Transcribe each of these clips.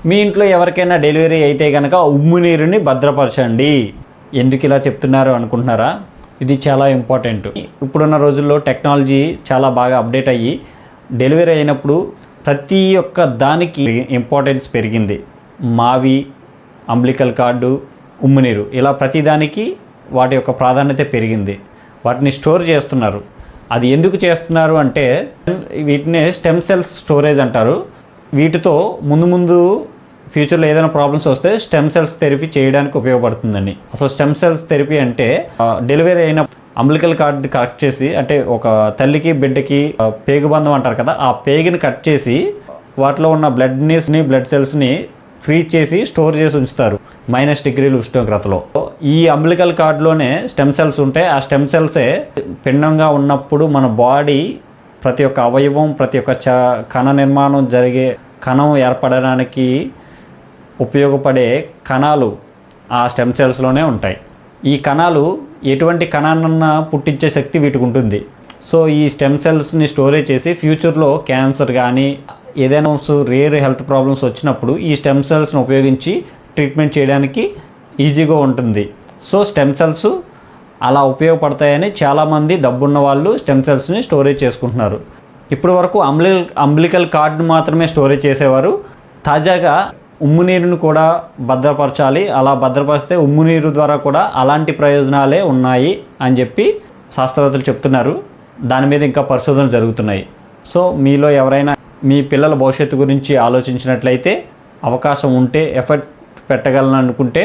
మీ ఇంట్లో ఎవరికైనా డెలివరీ అయితే కనుక ఉమ్ము నీరుని భద్రపరచండి. ఎందుకు ఇలా చెప్తున్నారు అనుకుంటున్నారా? ఇది చాలా ఇంపార్టెంట్. ఇప్పుడున్న రోజుల్లో టెక్నాలజీ చాలా బాగా అప్డేట్ అయ్యి డెలివరీ అయినప్పుడు ప్రతి ఒక్క దానికి ఇంపార్టెన్స్ పెరిగింది. మావి, అంబ్లికల్ కార్డు, ఉమ్ము నీరు, ఇలా ప్రతిదానికి వాటి యొక్క ప్రాధాన్యత పెరిగింది. వాటిని స్టోర్ చేస్తున్నారు. అది ఎందుకు చేస్తున్నారు అంటే వీటినే స్టెమ్ సెల్స్ స్టోరేజ్ అంటారు. వీటితో ముందు ఫ్యూచర్లో ఏదైనా ప్రాబ్లమ్స్ వస్తే స్టెమ్ సెల్స్ థెరపీ చేయడానికి ఉపయోగపడుతుందండి. అసలు స్టెమ్ సెల్స్ థెరపీ అంటే డెలివరీ అయిన అంబ్లికల్ కార్డ్ కట్ చేసి, అంటే ఒక తల్లికి బిడ్డకి పేగుబంధం అంటారు కదా, ఆ పేగుని కట్ చేసి వాటిలో ఉన్న బ్లడ్ సెల్స్ని ఫ్రీజ్ చేసి స్టోర్ చేసి ఉంచుతారు -డిగ్రీల ఉష్ణోగ్రతలో. ఈ అంబ్లికల్ కార్డ్లోనే స్టెమ్ సెల్స్ ఉంటాయి. ఆ స్టెమ్ సెల్సే పిండంగా ఉన్నప్పుడు మన బాడీ ప్రతి ఒక్క అవయవం, ప్రతి ఒక్క కణ నిర్మాణం జరిగే కణం ఏర్పడడానికి ఉపయోగపడే కణాలు ఆ స్టెమ్ సెల్స్లోనే ఉంటాయి. ఈ కణాలు ఎటువంటి కణాన్నన్నా పుట్టించే శక్తి వీటికి ఉంటుంది. సో ఈ స్టెమ్ సెల్స్ని స్టోరేజ్ చేసి ఫ్యూచర్లో క్యాన్సర్ కానీ ఏదైనా రేర్ హెల్త్ ప్రాబ్లమ్స్ వచ్చినప్పుడు ఈ స్టెమ్ సెల్స్ని ఉపయోగించి ట్రీట్మెంట్ చేయడానికి ఈజీగా ఉంటుంది. సో స్టెమ్ సెల్స్ అలా ఉపయోగపడతాయని చాలామంది డబ్బున్న వాళ్ళు స్టెమ్ సెల్స్ని స్టోరేజ్ చేసుకుంటున్నారు. ఇప్పటి వరకు అంబ్లికల్ కార్డ్ని మాత్రమే స్టోరేజ్ చేసేవారు. తాజాగా ఉమ్ము నీరుని కూడా భద్రపరచాలి. అలా భద్రపరిస్తే ఉమ్ము నీరు ద్వారా కూడా అలాంటి ప్రయోజనాలే ఉన్నాయి అని చెప్పి శాస్త్రవేత్తలు చెప్తున్నారు. దాని మీద ఇంకా పరిశోధనలు జరుగుతున్నాయి. సో మీలో ఎవరైనా మీ పిల్లల భవిష్యత్తు గురించి ఆలోచించినట్లయితే, అవకాశం ఉంటే, ఎఫర్ట్ పెట్టగలను అనుకుంటే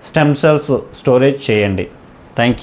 స్టెమ్ సెల్స్ స్టోరేజ్ చేయండి. Thank you.